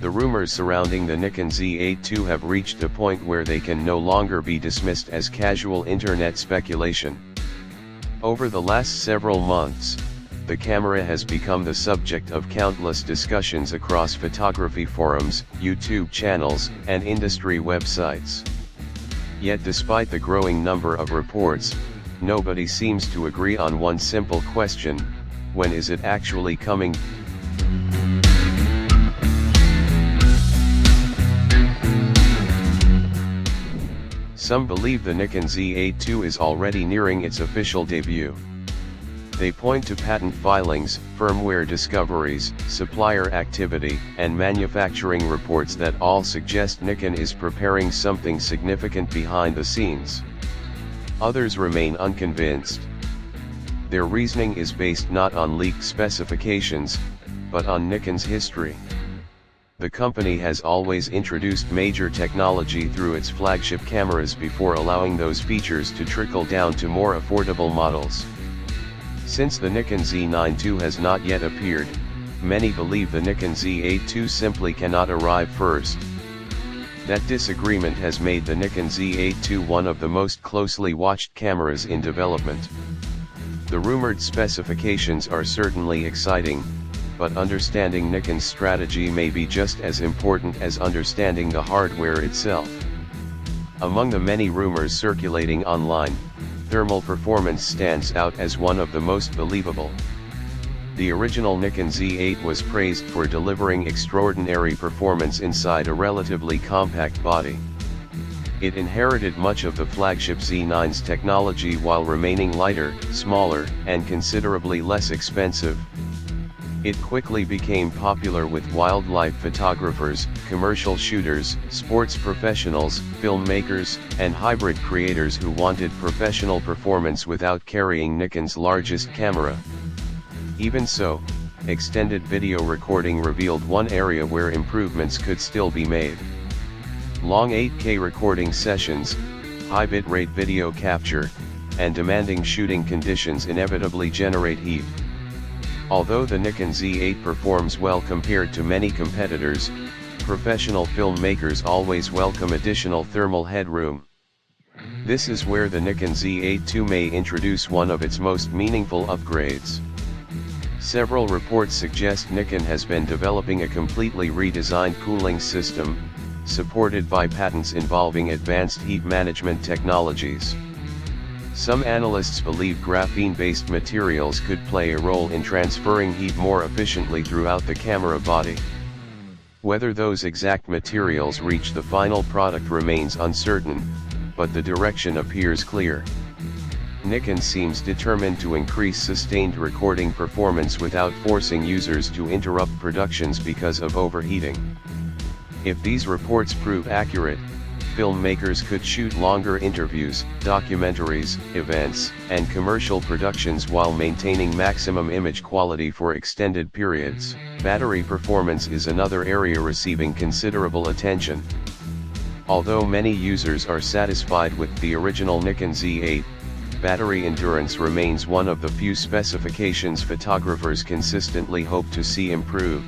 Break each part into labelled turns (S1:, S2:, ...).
S1: The rumors surrounding the Nikon Z8 II have reached a point where they can no longer be dismissed as casual internet speculation. Over the last several months, the camera has become the subject of countless discussions across photography forums, YouTube channels, and industry websites. Yet despite the growing number of reports, nobody seems to agree on one simple question: when is it actually coming? Some believe the Nikon Z8 II is already nearing its official debut. They point to patent filings, firmware discoveries, supplier activity, and manufacturing reports that all suggest Nikon is preparing something significant behind the scenes. Others remain unconvinced. Their reasoning is based not on leaked specifications, but on Nikon's history. The company has always introduced major technology through its flagship cameras before allowing those features to trickle down to more affordable models. Since the Nikon Z9 II has not yet appeared, many believe the Nikon Z8 II simply cannot arrive first. That disagreement has made the Nikon Z8 II one of the most closely watched cameras in development. The rumored specifications are certainly exciting, but understanding Nikon's strategy may be just as important as understanding the hardware itself. Among the many rumors circulating online, thermal performance stands out as one of the most believable. The original Nikon Z8 was praised for delivering extraordinary performance inside a relatively compact body. It inherited much of the flagship Z9's technology while remaining lighter, smaller, and considerably less expensive. It quickly became popular with wildlife photographers, commercial shooters, sports professionals, filmmakers, and hybrid creators who wanted professional performance without carrying Nikon's largest camera. Even so, extended video recording revealed one area where improvements could still be made. Long 8K recording sessions, high bitrate video capture, and demanding shooting conditions inevitably generate heat. Although the Nikon Z8 performs well compared to many competitors, professional filmmakers always welcome additional thermal headroom. This is where the Nikon Z8 II may introduce one of its most meaningful upgrades. Several reports suggest Nikon has been developing a completely redesigned cooling system, supported by patents involving advanced heat management technologies. Some analysts believe graphene-based materials could play a role in transferring heat more efficiently throughout the camera body. Whether those exact materials reach the final product remains uncertain, but the direction appears clear. Nikon seems determined to increase sustained recording performance without forcing users to interrupt productions because of overheating. If these reports prove accurate, filmmakers could shoot longer interviews, documentaries, events, and commercial productions while maintaining maximum image quality for extended periods. Battery performance is another area receiving considerable attention. Although many users are satisfied with the original Nikon Z8, battery endurance remains one of the few specifications photographers consistently hope to see improved.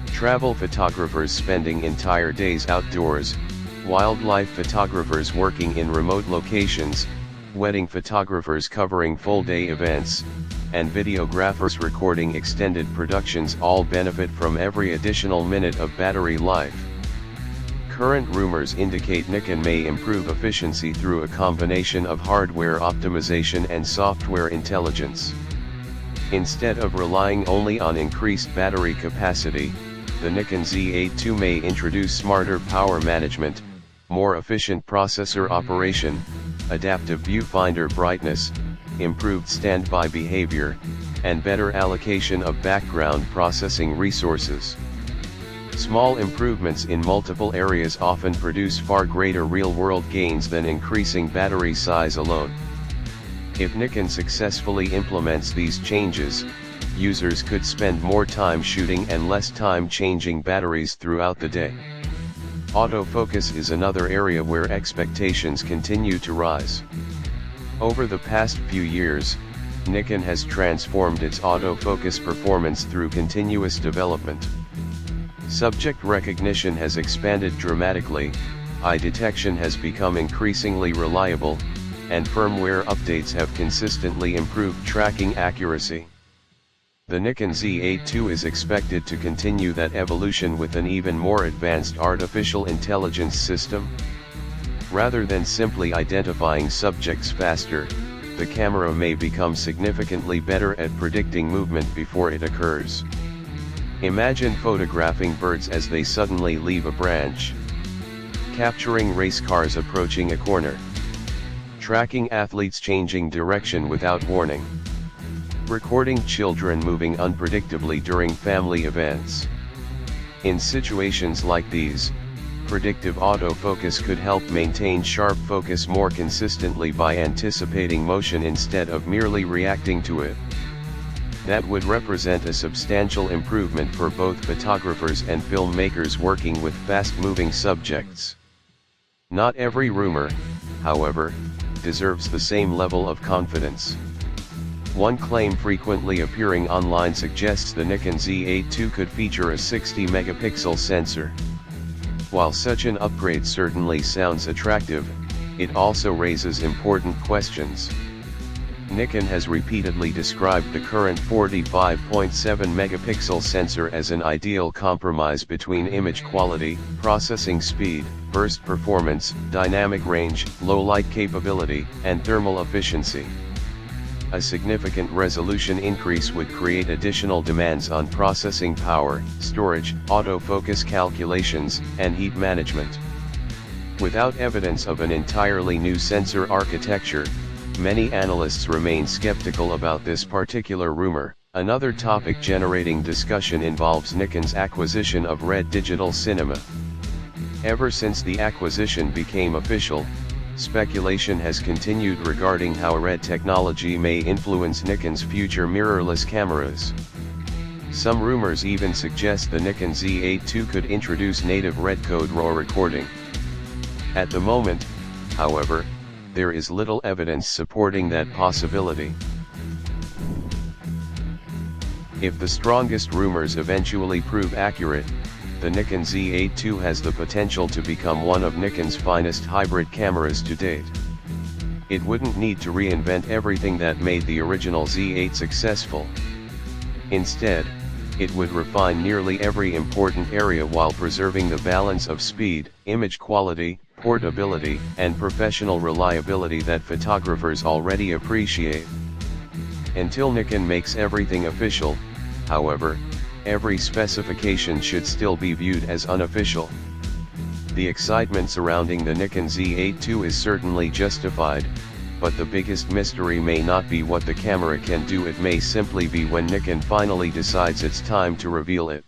S1: Travel photographers spending entire days outdoors, wildlife photographers working in remote locations, wedding photographers covering full-day events, and videographers recording extended productions all benefit from every additional minute of battery life. Current rumors indicate Nikon may improve efficiency through a combination of hardware optimization and software intelligence. Instead of relying only on increased battery capacity, the Nikon Z8 II may introduce smarter power management, more efficient processor operation, adaptive viewfinder brightness, improved standby behavior, and better allocation of background processing resources. Small improvements in multiple areas often produce far greater real-world gains than increasing battery size alone. If Nikon successfully implements these changes, users could spend more time shooting and less time changing batteries throughout the day. Autofocus is another area where expectations continue to rise. Over the past few years, Nikon has transformed its autofocus performance through continuous development. Subject recognition has expanded dramatically, eye detection has become increasingly reliable, and firmware updates have consistently improved tracking accuracy. The Nikon Z8 II is expected to continue that evolution with an even more advanced artificial intelligence system. Rather than simply identifying subjects faster, the camera may become significantly better at predicting movement before it occurs. Imagine photographing birds as they suddenly leave a branch, capturing race cars approaching a corner, tracking athletes changing direction without warning, recording children moving unpredictably during family events. In situations like these, predictive autofocus could help maintain sharp focus more consistently by anticipating motion instead of merely reacting to it. That would represent a substantial improvement for both photographers and filmmakers working with fast-moving subjects. Not every rumor, however, deserves the same level of confidence. One claim frequently appearing online suggests the Nikon Z8 II could feature a 60-megapixel sensor. While such an upgrade certainly sounds attractive, it also raises important questions. Nikon has repeatedly described the current 45.7 megapixel sensor as an ideal compromise between image quality, processing speed, burst performance, dynamic range, low light capability, and thermal efficiency. A significant resolution increase would create additional demands on processing power, storage, autofocus calculations, and heat management. Without evidence of an entirely new sensor architecture, many analysts remain skeptical about this particular rumor. Another topic generating discussion involves Nikon's acquisition of Red Digital Cinema. Ever since the acquisition became official, speculation has continued regarding how Red technology may influence Nikon's future mirrorless cameras. Some rumors even suggest the Nikon Z8 II could introduce native Red code RAW recording. At the moment, however, there is little evidence supporting that possibility. If the strongest rumors eventually prove accurate, the Nikon Z8 II has the potential to become one of Nikon's finest hybrid cameras to date. It wouldn't need to reinvent everything that made the original Z8 successful. Instead, it would refine nearly every important area while preserving the balance of speed, image quality, portability, and professional reliability that photographers already appreciate. Until Nikon makes everything official, however, every specification should still be viewed as unofficial. The excitement surrounding the Nikon Z8 II is certainly justified, but the biggest mystery may not be what the camera can do, it may simply be when Nikon finally decides it's time to reveal it.